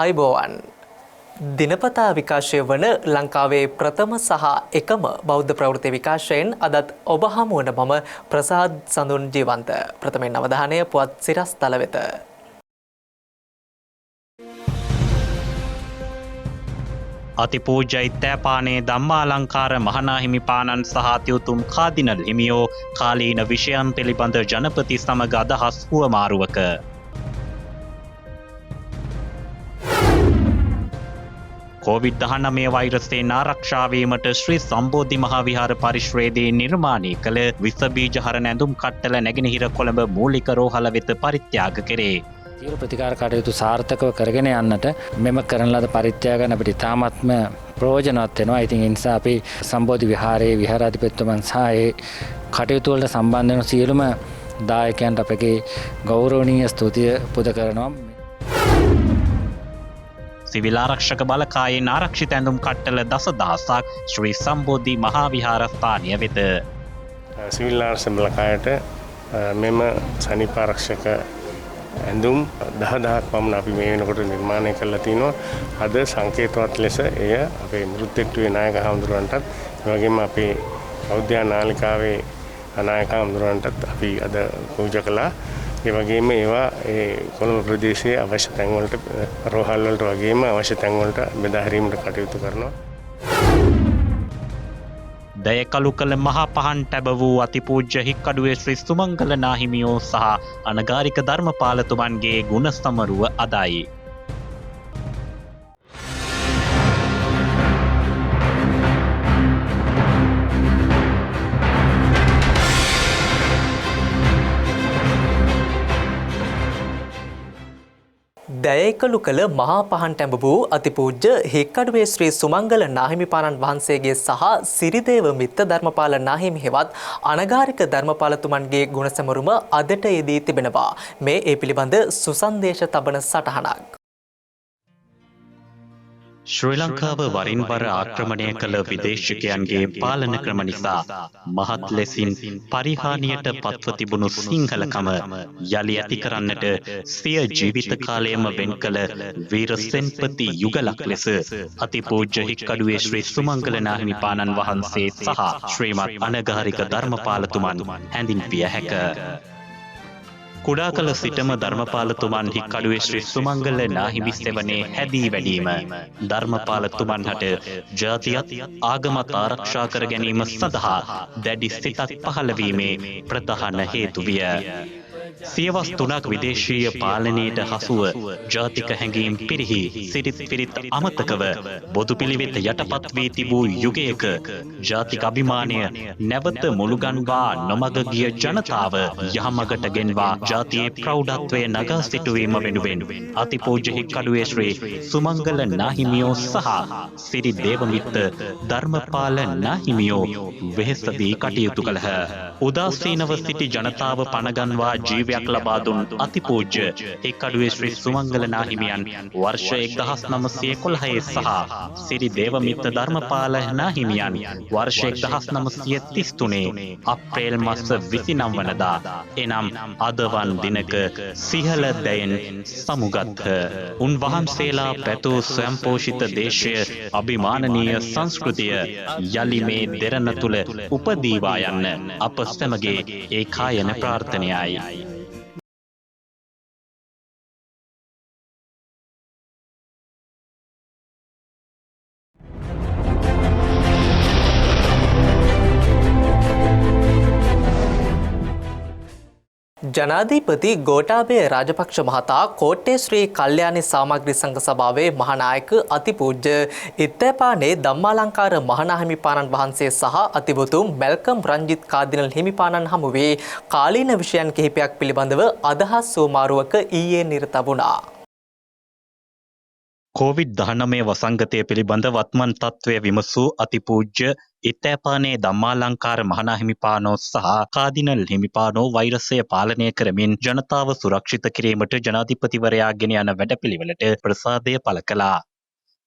ආයුබෝවන් දිනපතා විකාශය වන ලංකාවේ ප්‍රථම සහ එකම බෞද්ධ ප්‍රවෘත්ති විකාශයෙන් අදත් ඔබ හමුවන මම ප්‍රසාද් සඳුන් ජීවන්ත ප්‍රථමයෙන් අවධානය පුවත් සිරස් තල වෙත. අතිපූජ්‍ය ඉත්තෑපානේ ධම්මාලංකාර මහනාහිමිපාණන් සහ අතිඋතුම් කාදිනල් හිමියෝ කාලීන විෂයන් පිළිබඳ ජනපති සමග අදහස් හුවමාරුවක COVID-19 වෛරසයෙන් ආරක්ෂා වීමට ශ්‍රී සම්බෝධි මහා විහාර පරිශ්‍රයේදී නිර්මාණය කළ විස බීජ හරණ ඇඳුම් කට්ටල නැගෙනහිර කොළඹ මූලික රෝහල වෙත පරිත්‍යාග කෙරේ. සියලු ප්‍රතිකාර කටයුතු සාර්ථකව කරගෙන යන්නට මෙම කරන ලද පරිත්‍යාගන අපිට ඉතාමත්ම ප්‍රයෝජනවත් වෙනවා. ඉතින් ඒ නිසා අපි සම්බෝධි විහාරයේ විහාරාධිපතිතුමන් සහ ඒ කටයුතු වලට සම්බන්ධ වෙන සියලුම දායකයන්ට අපගේ ගෞරවනීය ස්තුතිය පුද කරනවා. සිවිල් ආරක්ෂක බලකායෙන් ආරක්ෂිත ඇඳුම් කට්ටල දසදහසක් ශ්‍රී සම්බෝධි මහා විහාරස්ථානය වෙත. සිවිල් ආරක්ෂක බලකායට මෙම සනීප ආරක්ෂක ඇඳුම් 10,000ක් පමණ අපි මේ වෙනකොට නිර්මාණය කරලා තිනවා. අද සංකේතවත් ලෙස එය අපේ මෘත්‍යට්ටුවේ නායක හඳුරන්නටත් ඒ වගේම අපේ බෞද්ධ නාලිකාවේ නායක හඳුරන්නටත් අපි අද පූජා කළා. ඒ වගේම ඒවා ඒ කොළඹ ප්‍රදේශයේ අවශ්‍ය තැන් වලට රෝහල් වලට වගේම අවශ්‍ය තැන් වලට බෙදා හැරීමට කටයුතු කරනවා. දයකලු කළ මහා පහන් ටැබ වූ අතිපූජ්‍ය හික්කඩුවේ ශ්‍රී සුමංගල නාහිමියෝ සහ අනගාരിക ධර්මපාලතුමන්ගේ ගුණ සමරුව අදයි. දයකලු කළ මහා පහන් ටැඹ වූ අතිපූජ්‍ය හික්කඩුවේ ශ්‍රී සුමංගල නාහිමිපාණන් වහන්සේගේ සහ සිරිදේව මිත්ත ධර්මපාල නාහිමි හෙවත් අනගාരിക ධර්මපාලතුමන්ගේ ගුණසමරුම අදට යෙදී තිබෙනවා. මේ ඒ පිළිබඳ සුසන්දේශ තබන සටහනක්. ශ්‍රී ලංකාව වරින් වර ආක්‍රමණය කළ විදේශිකයන්ගේ පාලන ක්‍රම නිසා මහත් ලෙසින් පරිහානියට පත්ව තිබුණු සිංහලකම යළි ඇති කරන්නට සිය ජීවිත කාලයම වෙන් කළ වීර සෙන්පති යුගලක් ලෙස අතිපූජ්‍ය හික්කඩුවේ ශ්‍රී සුමංගල නාහිමිපාණන් වහන්සේ සහ ශ්‍රීමත් අනගාരിക ධර්මපාලතුමන් හැඳින්විය හැක. කුඩා කල සිටම ධර්මපාලතුමන් හික්කඩුවේ ශ්‍රී සුමංගල නාහිමි සෙවණේ හැදී වැඩීම ධර්මපාලතුමන් හට ජාතියත් ආගමත් ආරක්ෂා කර ගැනීම සඳහා දැඩි සිතක් පහළ වීමේ ප්‍රධාන හේතු විය. සියවස් 3ක් විදේශීය පාලනයට හසුව ජාතික හැඟීම් පිරිහි සිරිත් පිරිත් අමතකව බොදු පිළිවෙත යටපත් වී තිබූ යුගයක ජාතික අභිමානය නැවත මුළුගන්වා නොමග ගිය ජනතාව යහමගට ගෙන්වා ජාතියේ ප්‍රෞಢත්වය නගා සිටුවීම වෙනුවෙන් අතිපූජ්‍ය හික්කඩුවේ ශ්‍රී සුමංගල නාහිමියෝ සහ සිරි දේවමිත්ත ධර්මපාල නාහිමියෝ වෙහෙස වී කටයුතු කළහ. උදාසීනව සිටි ජනතාව පණගන්වා ජීවයක් ලබා දුන් අතිපූජ්‍ය හික්කඩුවේ ශ්‍රී සුමංගල නාහිමියන් වර්ෂ 1911 සහ සිරි දේවමිත්ත ධර්මපාල නාහිමියන් වර්ෂ 1933 අප්‍රේල් මාස 29 වනදා එනම් අදවන් දිනක සිහල දැයෙන් සමුගත්හ. උන්වහන්සේලා පැතූ ස්වයංපෝෂිත දේශය අභිමානනීය සංස්කෘතිය යලි මේ දෙරණ තුල උපදීවා යන්න අප සැමගේ ඒකායන ප්‍රාර්ථනයයි. ජනාධිපති ගෝඨාභය රාජපක්ෂ මහතා කෝට්ටේ ශ්‍රී කල්යාණි සාමග්‍රී සංඝ සභාවේ මහානායක අතිපූජ්‍ය ඉත්තෑපානේ ධම්මාලංකාර මහනාහිමිපාණන් වහන්සේ සහ අතිබුතුම් මැල්කම් රංජිත් කාදිනල් හිමිපාණන් හමුවේ කාලීන විෂයන් කිහිපයක් පිළිබඳව අදහස් සෝමාරුවක ඊයේ නිරත වුණා. COVID-19 වසංගතය පිළිබඳ වත්මන් තත්ත්වය විමසූ අතිපූජ්‍ය ඉත්තෑපානේ ධම්මාලංකාර මහනාහිමිපාණෝ සහ කාදිනල් හිමිපාණෝ වෛරසය පාලනය කරමින් ජනතාව සුරක්ෂිත කිරීමට ජනාධිපතිවරයා ගෙන යන වැඩපිළිවෙලට ප්‍රසාදය පළ කළා.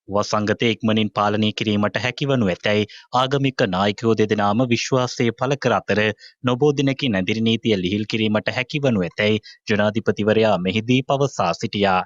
වසංගතය ඉක්මනින් පාලනය කිරීමට හැකිවනු ඇතැයි ආගමික නායකයෝ දෙදෙනාම විශ්වාසය පළ කර අතර නොබෝ දිනකින් ඇදිරි නීතිය ලිහිල් කිරීමට හැකිවනු ඇතැයි ජනාධිපතිවරයා මෙහිදී පවසා සිටියා.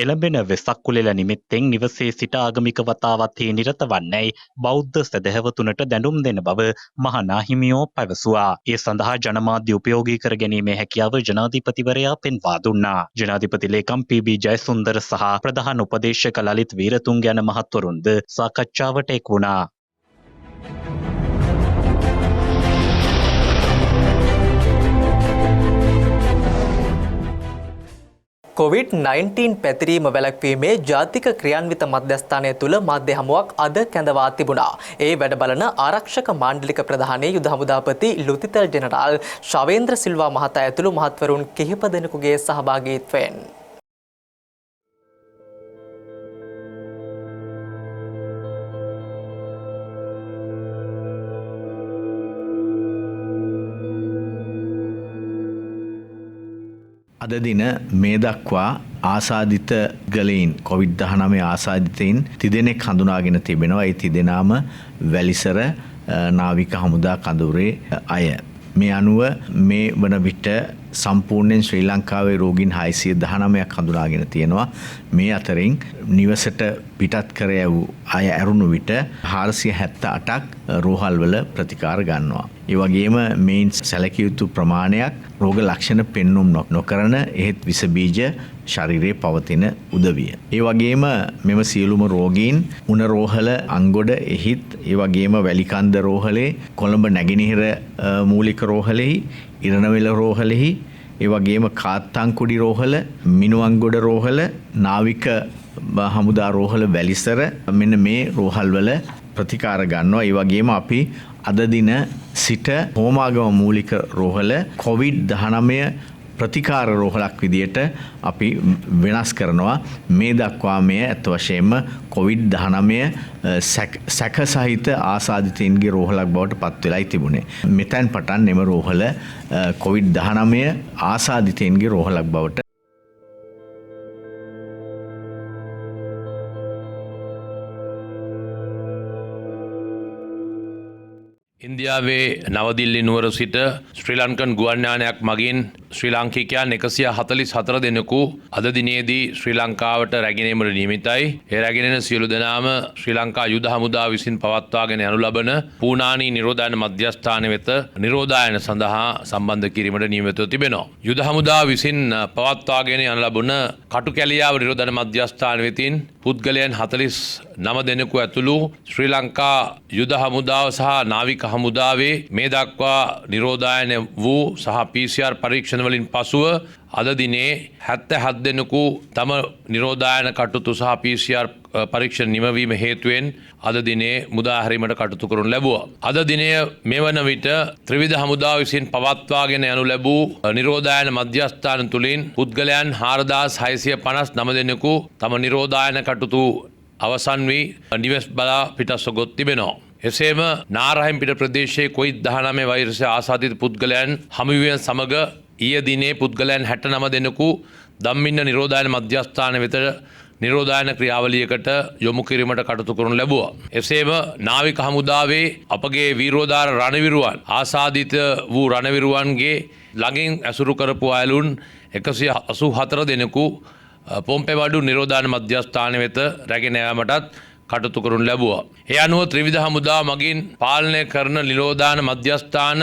එළඹෙන වෙසක් කුලෙල නිමිත්තෙන් නිවසේ සිට ආගමික වතාවත්හි නිරත වන්නේයි බෞද්ධ සැදැහැවතුනට දැනුම් දෙන බව මහනා හිමියෝ පැවසුවා. ඒ සඳහා ජනමාධ්‍ය උපයෝගී කර ගැනීමේ හැකියාව ජනාධිපතිවරයා පෙන්වා දුන්නා. ජනාධිපති ලේකම් පී.බී. ජයසුන්දර සහ ප්‍රධාන උපදේශක ලලිත් වීරතුංග යන මහත්වරුන්ද සාකච්ඡාවට එක් වුණා. COVID-19 පැතිරීම වැළැක්වීමේ ජාතික ක්‍රියාන්විත මධ්‍යස්ථානය තුළ මාධ්‍ය හමුවක් අද කැඳවා තිබුණා. ඒ වැඩ බලන ආරක්ෂක මාණ්ඩලික ප්‍රධානී යුද හමුදාපති ලුතිතල් ජෙනරාල් ශවේන්ද්‍ර සිල්වා මහතා ඇතුළු මහත්වරුන් කිහිප දෙනෙකුගේ සහභාගීත්වයෙන් අද දින මේ දක්වා ආසාදිත ගලයින් COVID-19 ආසාදිතයින් තිදෙනෙක් හඳුනාගෙන තිබෙනවා. ඒ තිදෙනාම වැලිසර නාවික හමුදා කඳවුරේ අය. මේ අනුව මේ වන විට සම්පූර්ණයෙන් ශ්‍රී ලංකාවේ රෝගීන් 619ක් හඳුනාගෙන තියෙනවා. මේ අතරින් නිවසට පිටත් කර යවූ අය ඇරුණු විට 478ක් රෝහල්වල ප්‍රතිකාර ගන්නවා. ඒ වගේම මේන් සැලකිය යුතු ප්‍රමාණයක් රෝග ලක්ෂණ පෙන්눔 නොකරන එහෙත් විස බීජ ශරීරයේ පවතින උදවිය. ඒ වගේම මෙම සියලුම රෝගීන් උණ රෝහල අංගොඩ එහිත් ඒ වගේම වැලිකන්ද රෝහලේ කොළඹ නැගෙනහිර මූලික රෝහලෙහි ඉරණවෙල රෝහලෙහි ඒ වගේම කාත්තංකුඩි රෝහල මිනුවන්ගොඩ රෝහල නාවික හමුදා රෝහල වැලිසර මෙන්න මේ රෝහල්වල ප්‍රතිකාර ගන්නවා. ඒ වගේම අපි අද දින සිට හෝමාගම මූලික රෝහල COVID-19 ප්‍රතිකාර රෝහලක් විදියට අපි වෙනස් කරනවා. මේ දක්වා මේ ඇත්ත වශයෙන්ම COVID-19 සැක සහිත ආසාදිතයින්ගේ රෝහලක් බවට පත් වෙලායි තිබුණේ. මෙතෙන් පටන් එම රෝහල COVID-19 ආසාදිතයින්ගේ රෝහලක් බවට ඉන්දියාවේ නවදිල්ලි නුවර සිට ශ්‍රී ලංකන් ගුවන් යානයක් මගින් ශ්‍රී ලාංකිකයන් 144 දෙනෙකු අද දිනේදී ශ්‍රී ලංකාවට රැගෙනීමට නියමිතයි. ඒ රැගෙන සියලු දෙනාම ශ්‍රී ලංකා යුද හමුදාව විසින් පවත්වාගෙන යනු ලබන පූනානි නිරෝධායන මධ්‍යස්ථාන වෙත නිරෝධායන සඳහා සම්බන්ධ කිරීමට නියමිතව තිබෙනවා. යුද හමුදාව විසින් පවත්වාගෙන යන ලබන කටුකැලියාව නිරෝධායන මධ්‍යස්ථාන වෙතින් පුද්ගලයන් 49 දෙනෙකු ඇතුළු ශ්‍රී ලංකා යුද හමුදාව සහ නාවික හමුදාවේ මේ දක්වා නිරෝධායන වූ සහ PCR පරීක්ෂණ වලින් පසුව අද දිනේ 77 දෙනෙකු තම නිරෝධායන කටයුතු සහ PCR පරීක්ෂණ නිමවීම හේතුවෙන් අද දිනේ මුදා හැරීමට කටයුතු කරනු ලැබුවා. අද දිනය මෙවන විට ත්‍රිවිධ හමුදාව විසින් පවත්වාගෙන යනු ලැබූ නිරෝධායන මධ්‍යස්ථාන තුලින් පුද්ගලයන් 4659 දෙනෙකු තම නිරෝධායන කටයුතු අවසන් වී නිවෙස් බලා පිටස්ව ගොස් තිබෙනවා. එසේම නාරහෙම්පිට ප්‍රදේශයේ COVID-19 වෛරසය ආසාදිත පුද්ගලයන් හමුවීම සමග ඊයේ දිනේ පුද්ගලයන් 69 දෙනෙකු ධම්මින්න නිරෝධායන මධ්‍යස්ථාන වෙත නිරෝධායන ක්‍රියාවලියකට යොමු කිරීමට කටයුතු කරනු ලැබුවා. එසේම නාවික හමුදාවේ අපගේ වීරෝදාර රණවිරුවන් ආසාදිත වූ රණවිරුවන්ගේ ළඟින් ඇසුරු කරපු අයලුන් 184 දෙනෙකු පොම්පෙවඩු නිරෝධායන මධ්‍යස්ථාන වෙත රැගෙන යාමටත් කටයුතු කරනු ලැබුවා. ඒ අනුව ත්‍රිවිධ හමුදාව මගින් පාලනය කරන නිරෝධායන මධ්‍යස්ථාන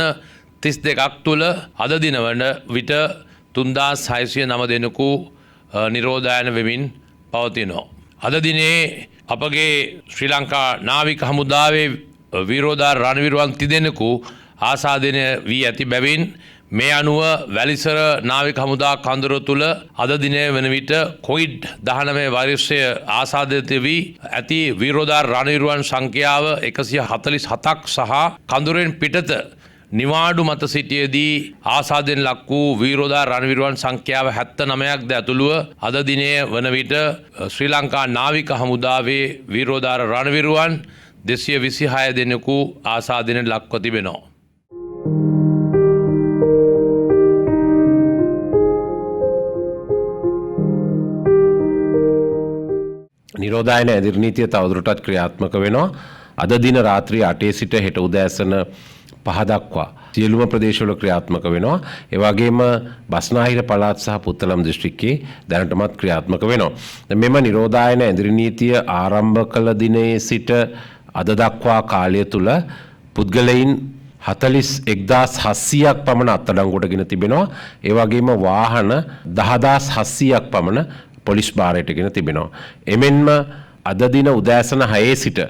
32ක් තුළ අද දින වන විට 3609 දෙනෙකු නිරෝධායන වෙමින් පවතිනවා. අද දිනේ අපගේ ශ්‍රී ලංකා නාවික හමුදාවේ වීරෝදාර රණවිරුවන් 30 දෙනෙකු ආසාදනය වී ඇති බැවින් මේ අනුව වැලිසර නාවික හමුදා කඳවුර තුළ අද දිනය වන විට COVID-19 වෛරසය ආසාදිත වී ඇති වීරෝදාර රණවිරුවන් සංඛ්‍යාව 147ක් සහ කඳවුරෙන් පිටත නිවාඩු මත සිටියේදී ආසාදෙන් ලක් වූ වීරෝදාර රණවිරුවන් සංඛ්‍යාව 79ක් ද ඇතුළුව අද දිනය වන විට ශ්‍රී ලංකා නාවික හමුදාවේ වීරෝදාර රණවිරුවන් 226 දෙනෙකු ආසාදෙන් ලක්ව තිබෙනවා. නිරෝධායන ඇදිරි නීතිය තවදුරටත් ක්‍රියාත්මක වෙනවා. අද දින රාත්‍රී 8 සිට හෙට උදෑසන 5 දක්වා සියලුම ප්‍රදේශවල ක්‍රියාත්මක වෙනවා. ඒ වගේම බස්නාහිර පළාත් සහ පුත්තලම් දිස්ත්‍රික්කයේ දැනටමත් ක්‍රියාත්මක වෙනවා. මෙම නිරෝධායන ඇඳිරි නීතිය ආරම්භ කළ දිනේ සිට අද දක්වා කාලය තුල පුද්ගලයන් 41,700ක් පමණ අත්අඩංගුවට ගෙන තිබෙනවා. ඒ වගේම වාහන 10,700ක් පමණ පොලිස් භාරයට ගෙන තිබෙනවා. එමෙන්ම අද දින උදෑසන 6 සිට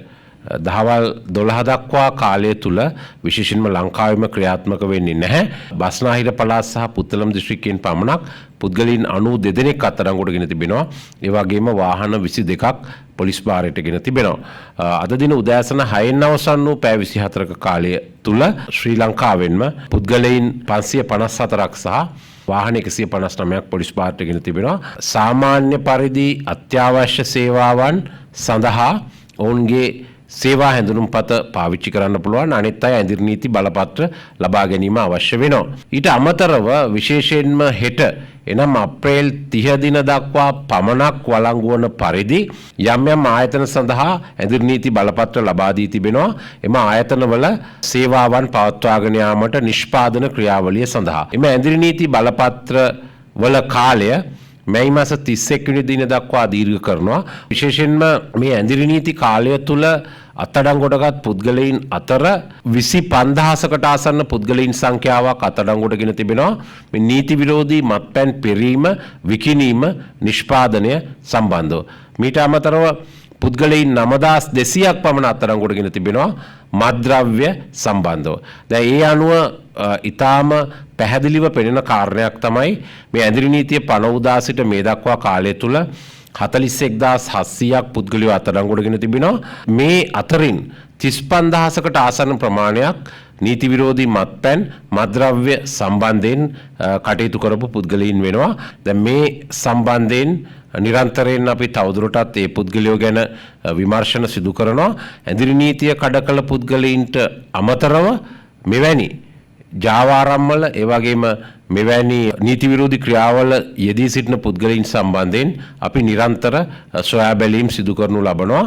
දහවල් 12 දක්වා කාලය තුල විශේෂයෙන්ම ලංකාවෙම ක්‍රියාත්මක වෙන්නේ නැහැ. බස්නාහිර පළාත් සහ පුත්තලම් දිස්ත්‍රික්කයෙන් පමණක් පුද්ගලයන් 92 දෙනෙක් අත්අඩංගුවට ගෙන තිබෙනවා. ඒ වගේම වාහන 22ක් පොලිස් භාරයට ගෙන තිබෙනවා. අද දින උදෑසන 6න් අවසන් වූ පැය 24ක කාලය තුල ශ්‍රී ලංකාවෙන්ම පුද්ගලයන් 554ක් සහ වාහන 159ක් පොලිස් භාරයට ගෙන තිබෙනවා. සාමාන්‍ය පරිදි අත්‍යවශ්‍ය සේවාවන් සඳහා ඔවුන්ගේ සේවා හැඳුනුම්පත පාවිච්චි කරන්න පුළුවන්. අනිත් අය ඇඳිරි නීති බලපත්‍ර ලබා ගැනීම අවශ්‍ය වෙනවා. ඊට අමතරව විශේෂයෙන්ම හෙට එනම් අප්‍රේල් 30 දින දක්වා පමණක් වළංගු වන පරිදි යම් යම් ආයතන සඳහා ඇඳිරි නීති බලපත්‍ර ලබා දී තිබෙනවා. එම ආයතනවල සේවාවන් පවත්වාගෙන යාමට නිෂ්පාදන ක්‍රියාවලිය සඳහා. එම ඇඳිරි නීති බලපත්‍ර වල කාලය මැයි මාස 31 වෙනි දින දක්වා දීර්ඝ කරනවා. විශේෂයෙන්ම මේ ඇඳිරි නීති කාලය තුල අත්අඩංගුවටගත් පුද්ගලයන් අතර 25000කට ආසන්න පුද්ගලයන් සංඛ්‍යාවක් අත්අඩංගුවට ගෙන තිබෙනවා. මේ නීති විරෝධී මත්පැන් පෙරීම, විකිණීම, නිෂ්පාදනය සම්බන්ධව. මීට අමතරව පුද්ගලයන් 9200ක් පමණ අත්අඩංගුවට ගෙන තිබෙනවා මත්ද්‍රව්‍ය සම්බන්ධව. දැන් ඒ අනුව ඊටාම පැහැදිලිව පෙනෙන කාරණයක් තමයි මේ ඇඳිරි නීතිය පන උදා සිට මේ දක්වා කාලය තුල 41700ක් පුද්ගලයෝ අත්අඩංගුවට ගෙන තිබෙනවා. මේ අතරින් 35000කට ආසන්න ප්‍රමාණයක් නීති විරෝධී මත්පැන් මත්ද්‍රව්‍ය සම්බන්ධයෙන් කටයුතු කරපු පුද්ගලයන් වෙනවා. දැන් මේ සම්බන්ධයෙන් නිරන්තරයෙන් අපි තවදුරටත් ඒ පුද්ගලයෝ ගැන විමර්ශන සිදු කරනවා. ඇඳිරි නීතිය කඩකල පුද්ගලයින්ට අමතරව මෙවැනි ජාවාරම්වල ඒ වගේම මෙවැනි නීති විරෝධී ක්‍රියාවල යෙදී සිටින පුද්ගලයන් සම්බන්ධයෙන් අපි නිරන්තර සොයා බැලීම් සිදු කරනු ලබනවා.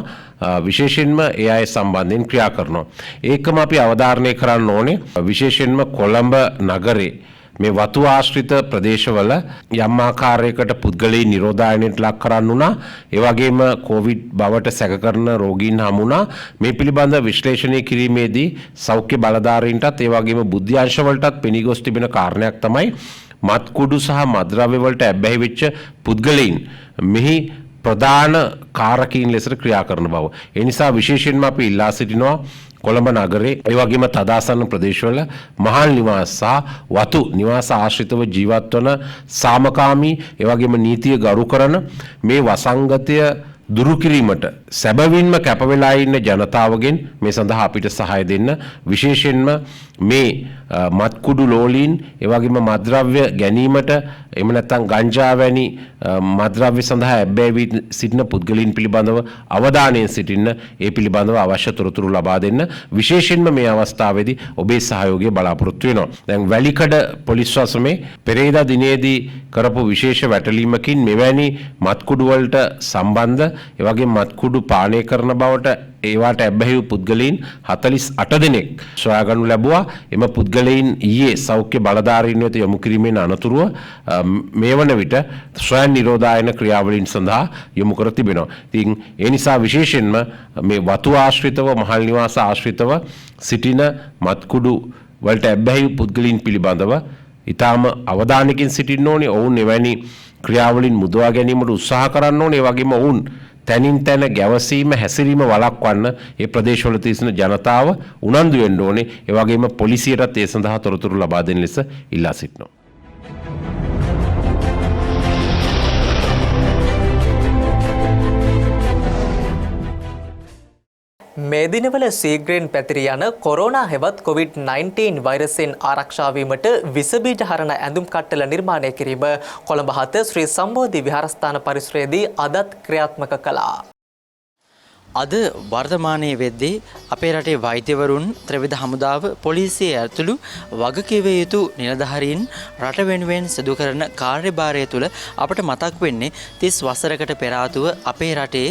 විශේෂයෙන්ම ඒ අය සම්බන්ධයෙන් ක්‍රියා කරනවා. ඒකම අපි අවධාරණය කරන්න ඕනේ. විශේෂයෙන්ම කොළඹ නගරේ මේ වතු ආශ්‍රිත ප්‍රදේශවල යම් ආකාරයකට පුද්ගලයන් නිරෝධායනයට ලක් කරන්න උනා. ඒ වගේම කොවිඩ් බවට සැක කරන රෝගීන් හමුණා. මේ පිළිබඳ විශ්ලේෂණය කිරීමේදී සෞඛ්‍ය බලධාරීන්ටත් ඒ වගේම බුද්ධ්‍යංශ වලටත් පෙනී ගොස් තිබෙන කාරණයක් තමයි මත්කුඩු සහ මත්ද්‍රව්‍ය වලට ඇබ්බැහි වෙච්ච පුද්ගලයන් මෙහි ප්‍රධාන කාරකීන් ලෙස ක්‍රියා කරන බව. ඒ නිසා විශේෂයෙන්ම අපි ඉල්ලා සිටිනවා කොළඹ නගරේ ඒ වගේම තදාසන්න ප්‍රදේශවල මහල් නිවාස සහ වතු නිවාස ආශ්‍රිතව ජීවත් වන සාමකාමී ඒ වගේම නීතිය ගරු කරන මේ වසංගතය දුරු කිරීමට සැබවින්ම කැප වෙලා ඉන්න ජනතාවගෙන් මේ සඳහා අපිට සහාය දෙන්න. විශේෂයෙන්ම මේ මත්කුඩු ලෝලීන් ඒ වගේම මත්ද්‍රව්‍ය ගැනීමට එහෙම නැත්නම් ගංජා වැනි මත්ද්‍රව්‍ය සඳහා ඇබ්බැහි සිටින පුද්ගලයන් පිළිබඳව අවධානයෙන් සිටින්න, ඒ පිළිබඳව අවශ්‍ය තොරතුරු ලබා දෙන්න. විශේෂයෙන්ම මේ අවස්ථාවේදී ඔබේ සහයෝගය බලාපොරොත්තු වෙනවා. දැන් වැලිකඩ පොලිස් වසමේ පෙරේදා දිනේදී කරපු විශේෂ වැටලීමකින් මෙවැනි මත්කුඩු වලට සම්බන්ධ ඒ වගේම මත්කුඩු පානය කරන බවට ඒවාට ඇබ්බැහි වූ පුද්ගලයන් 48 දෙනෙක් සොයාගනු ලැබුවා. එම පුද්ගලයන් ඊයේ සෞඛ්‍ය බලධාරීන් වෙත යොමු කිරීමෙන් අනතුරුව මේ වන විට ස්වයං නිරෝධායන ක්‍රියාවලින් සඳහා යොමු කර තිබෙනවා. ඉතින් ඒ නිසා විශේෂයෙන්ම මේ වතු ආශ්‍රිතව මහල් නිවාස ආශ්‍රිතව සිටින මත්කුඩු වලට ඇබ්බැහි වූ පුද්ගලයන් පිළිබඳව ඊටාම අවධානයකින් සිටින්න ඕනේ. ඔවුන් එවැනි ක්‍රියාවලින් මුදවා ගැනීමට උත්සාහ කරන්න ඕනේ. ඒ වගේම ඔවුන් තැනින් තැන ගැවසීම හැසිරීම වළක්වන්න ඒ ප්‍රදේශවල තියෙන ජනතාව උනන්දු වෙන්න ඕනේ. ඒ වගේම පොලිසියටත් ඒ සඳහා තොරතුරු ලබා දෙන ලෙස ඉල්ලා සිටිනවා. මේ දිනවල සීග්‍රයෙන් පැතිරී යන කොරෝනා හෙවත් COVID-19 වෛරසයෙන් ආරක්ෂා වීමට විස බීජ හරන ඇඳුම් කට්ටල නිර්මාණය කිරීම කොළඹ 7 ශ්‍රී සම්බෝධි විහාරස්ථාන පරිසරයේදී අදත් ක්‍රියාත්මක කළා. අද වර්තමානයේ වෙද්දී අපේ රටේ වෛද්‍යවරුන්, ත්‍රිවිධ හමුදාව, පොලිසිය ඇතුළු වගකිව යුතු නිලධාරීන් රට වෙනුවෙන් සිදු කරන කාර්යභාරය තුළ අපට මතක් වෙන්නේ 30 වසරකට පෙර ආතුව අපේ රටේ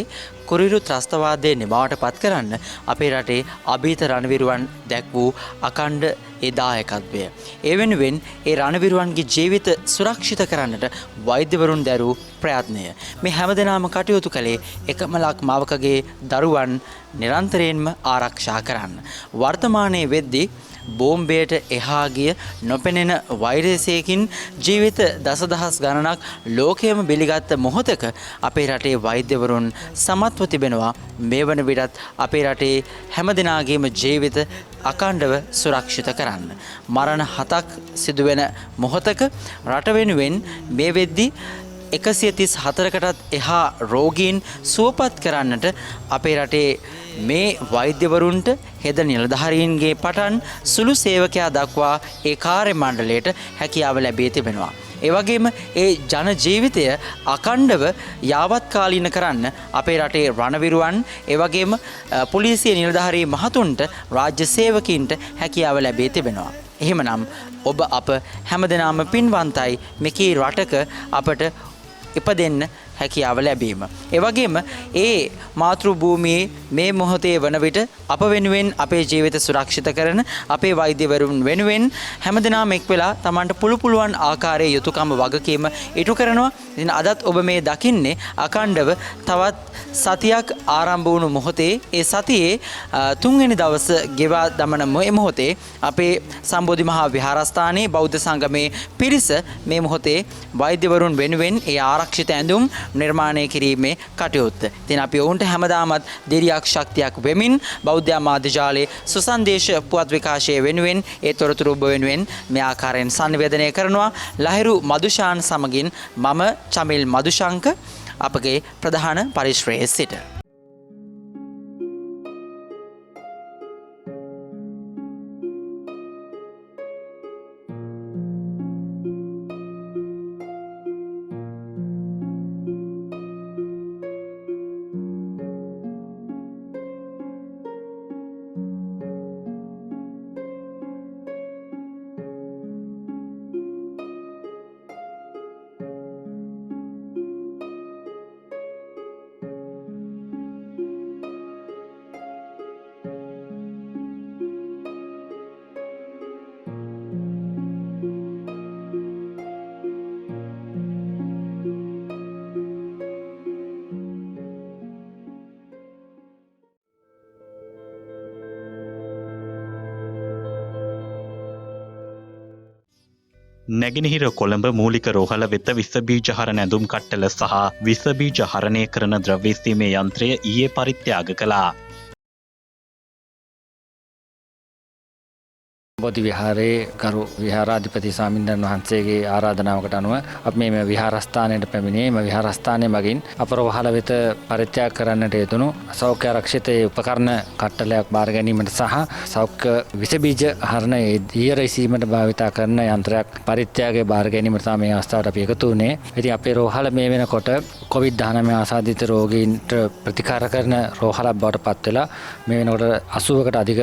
කුරිරු ත්‍රස්තවාදයේ නිමාවට පත් කරන්න අපේ රටේ අභීත රණවිරුවන් දැක් වූ අකණ්ඩ ඒ දායකත්වය. ඒ වෙනුවෙන් ඒ රණවිරුවන්ගේ ජීවිත සුරක්ෂිත කරන්නට වෛද්‍යවරුන් දැරූ ප්‍රයත්නය. මේ හැමදෙනාම කටයුතු කළේ එකමලක් මවකගේ දරුවන් නිරන්තරයෙන්ම ආරක්ෂා කරන්න. වර්තමානයේ වෙද්දී බෝම්බයට එහා ගිය නොපෙනෙන වෛරසයකින් ජීවිත දසදහස් ගණනක් ලෝකයේම බිලිගත් මොහොතක අපේ රටේ වෛද්‍යවරුන් සමත්ව තිබෙනවා මේ වන විටත් අපේ රටේ හැමදෙනාගේම ජීවිත අකණ්ඩව සුරක්ෂිත කරන්න. මරණ 7ක් සිදුවෙන මොහොතක රට වෙනුවෙන් මේ වෙද්දී 134කටත් එහා රෝගීන් සුවපත් කරන්නට අපේ රටේ මේ වෛද්‍යවරුන්ට හෙද නිලධාරීන්ගේ පටන් සුළු සේවකයා දක්වා ඒ කාර්ය මණ්ඩලයට හැකියාව ලැබී තිබෙනවා. ඒ වගේම ඒ ජන ජීවිතය අකණ්ඩව යාවත්කාලීන කරන්න අපේ රටේ රණවිරුවන් ඒ වගේම පොලිසිය නිලධාරී මහතුන්ට රාජ්‍ය සේවකීන්ට හැකියාව ලැබී තිබෙනවා. එහෙමනම් ඔබ අප හැමදෙනාම පින්වන්තයි මෙකී රටක අපට ඉපදෙන්න හැකියාව ලැබීම. ඒ වගේම ඒ මාතෘ භූමියේ මේ මොහොතේ වන විට අප වෙනුවෙන් අපේ ජීවිත සුරක්ෂිත කරන අපේ වෛද්‍යවරුන් වෙනුවෙන් හැමදෙනාම එක් වෙලා Tamanට පුළුවන් ආකාරයේ යුතුයකම වගකීම ඉටු කරනවා. ඉතින් අදත් ඔබ මේ දකින්නේ අකණ්ඩව තවත් සතියක් ආරම්භ වුණු මොහොතේ ඒ සතියේ තුන්වෙනි දවස ගෙවා දමන මේ මොහොතේ අපේ සම්බෝධි මහා විහාරස්ථානයේ බෞද්ධ සංගමේ පිරිස මේ මොහොතේ වෛද්‍යවරුන් වෙනුවෙන් ඒ ආරක්ෂිත ඇඳුම් නිර්මාණය කිරීමේ කටයුත්ත. ඉතින් අපි ඔවුන්ට හැමදාමත් දිරියක් ශක්තියක් වෙමින් බෞද්ධ මාධ්‍ය ජාලයේ සුසන්දේශ පුවත් විකාශය වෙනුවෙන් ඒ තොරතුරු ඔබ වෙනුවෙන් මේ ආකාරයෙන් සංවේදනය කරනවා. ලහිරු මදුෂාන් සමගින් මම චමිල් මදුශංක අපගේ ප්‍රධාන පරිශ්‍රයේ සිට. නැගෙනහිර කොළඹ මූලික රෝහල වෙත විස බීජ හරණ ඇඳුම් කට්ටල සහ විස බීජ හරණය කරන ද්‍රව්‍ය ස්ීමේ යන්ත්‍රය ඊයේ පරිත්‍යාග කළා. බෝධි විහාරයේ ගරු විහාරාධිපති ස්වාමීන් වහන්සේගේ ආරාධනාවකට අනුව අපි මේ විහාරස්ථානයට පැමිණේ. මේ විහාරස්ථානයේ මගින් අප රෝහල වෙත පරිත්‍යාග කරන්නට යෙදුණු සෞඛ්‍ය ආරක්ෂිත උපකරණ කට්ටලයක් බාර ගැනීමට සහ සෞඛ්‍ය විස බීජ හරණ ඊයර ඉසීමට භාවිත කරන යන්ත්‍රයක් පරිත්‍යාගය බාර ගැනීමට තමයි මේ අවස්ථාවට අපි එකතු වුණේ. ඉතින් අපේ රෝහල මේ වෙනකොට COVID-19 ආසාදිත රෝගීන්ට ප්‍රතිකාර කරන රෝහලක් බවට පත් වෙලා මේ වෙනකොට 80කට අධික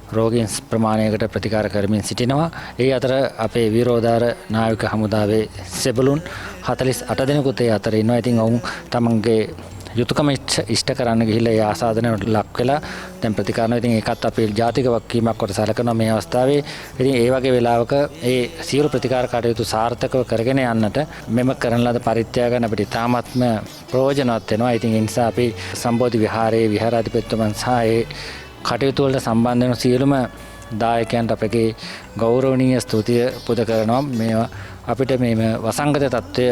රෝගීන් ප්‍රමාණයකට ප්‍රතිකාර කරමින් සිටිනවා. ඒ අතර අපේ විරෝධාර නාවික හමුදාවේ සෙබළුන් 48 දෙනෙකුත් ඒ අතර ඉන්නවා. ඉතින් ඔවුන් තමන්ගේ යුතුයකම ඉෂ්ට කරන්න ගිහිල්ලා ඒ ආසාදනයට ලක් වෙලා දැන් ප්‍රතිකාරන. ඉතින් ඒකත් අපේ ජාතික වගකීමක් කොට සැලකනවා මේ අවස්ථාවේ. ඉතින් ඒ වගේ වෙලාවක ඒ සියලු ප්‍රතිකාර කටයුතු සාර්ථකව කරගෙන යන්නට මෙම කරන ලද පරිත්‍යාගන අපිට ඉතාමත්ම ප්‍රයෝජනවත් වෙනවා. ඉතින් ඒ නිසා අපි සම්බෝධි විහාරයේ විහාරාධිපතිතුමන් සහ ඒ කටයුතු වලට සම්බන්ධ වෙන සියලුම දායකයන්ට අපගේ ගෞරවනීය ස්තුතිය පුද කරනවා. මේවා අපිට මේ වසංගත තත්ත්වය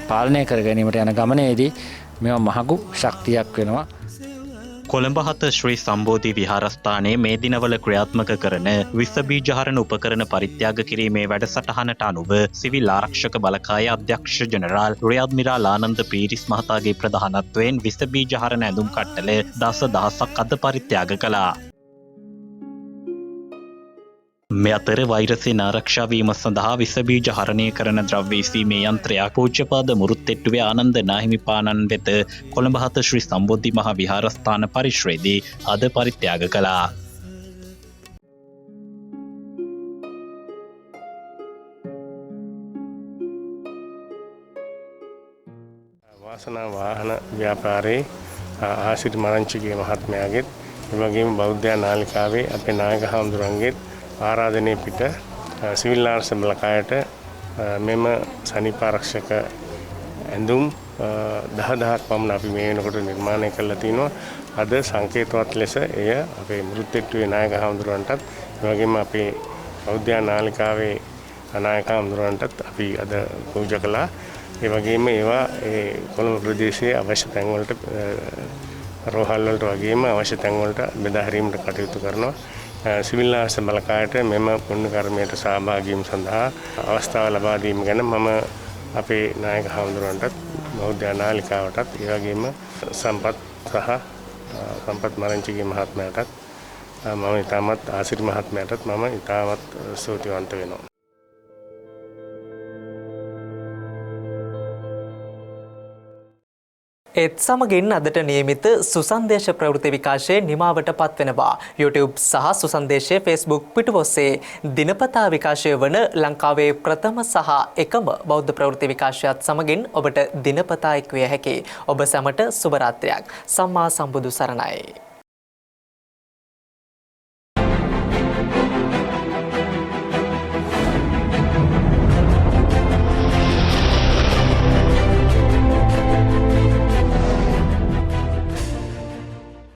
පාලනය කර ගැනීමට යන ගමනේදී මේවා මහඟු ශක්තියක් වෙනවා. කොළඹ හත ශ්‍රී සම්බෝධි විහාරස්ථානයේ මේ දිනවල ක්‍රියාත්මක කරන විස බීජ හරණ උපකරණ පරිත්‍යාග කිරීමේ වැඩසටහනට අනුව සිවිල් ආරක්ෂක බලකායේ අධ්‍යක්ෂ ජෙනරාල් රියැඩ්මිරාල් ආනන්ද පීරිස් මහතාගේ ප්‍රධානත්වයෙන් විස බීජ හරණ ඇඳුම් කට්ටල දහසක් අද පරිත්‍යාග කළා. මේ අතර වෛරසයෙන් ආරක්ෂා වීම සඳහා විස බීජ හරණය කරන ද්‍රව්‍ය ඉසීමේ යන්ත්‍රයක් පූජ්‍යපාද මුරුත්තෙට්ටුවේ ආනන්ද නාහිමිපාණන් වෙත කොළඹ හත ශ්‍රී සම්බෝධි මහා විහාරස්ථාන පරිශ්‍රයේදී අද පරිත්‍යාග කළා. වාසනා වාහන ව්‍යාපාරයේ ආසිරි මරංචිගේ මහත්මයාගෙත් ඒ වගේම බෞද්ධ නාලිකාවේ අපේ නායක හාමුදුරන්ගෙත් ආරාධනය පිට සිවිල් ආරක්ෂක බලකායට මෙම සනීපාරක්ෂක ඇඳුම් 10,000ක් පමණ අපි මේ වෙනකොට නිර්මාණය කරලා තිනවා. අද සංකේතවත් ලෙස එය අපේ මෘත්‍යට්ටුවේ නායක හාමුදුරන්ටත් ඒ වගේම අපේ බෞද්ධ නාලිකාවේ නායක හාමුදුරන්ටත් අපි අද පූජා කළා. ඒ වගේම ඒවා ඒ කොළඹ ප්‍රදේශයේ අවශ්‍ය තැන් වලට රෝහල් වලට වගේම අවශ්‍ය තැන් වලට බෙදා හැරීමට කටයුතු කරනවා. සිවිල් ආරක්ෂක බලකායට මෙම පුණ්‍ය කර්මයට සහභාගී වීම සඳහා අවස්ථාව ලබා දීම ගැන මම අපේ නායක හාමුදුරන්ටත් බෞද්ධ නාලිකාවටත් ඒ වගේම සම්පත් මරංචිගේ මහත්මයාටත් මම ඉතාමත් ආසිරි මහත්මයාටත් මම ඉතාමත් ස්තුතිවන්ත වෙනවා. ඒත් සමගින් අදට නියමිත සුසන්දේශ ප්‍රවෘත්ති විකාශයේ නිමාවට පත්වෙනවා. YouTube සහ සුසන්දේශයේ Facebook පිටු ඔස්සේ දිනපතා විකාශය වන ලංකාවේ ප්‍රථම සහ එකම බෞද්ධ ප්‍රවෘත්ති විකාශයත් සමගින් ඔබට දිනපතා එක්විය හැකි. ඔබ සැමට සුබ රාත්‍රියක්. සම්මා සම්බුදු සරණයි.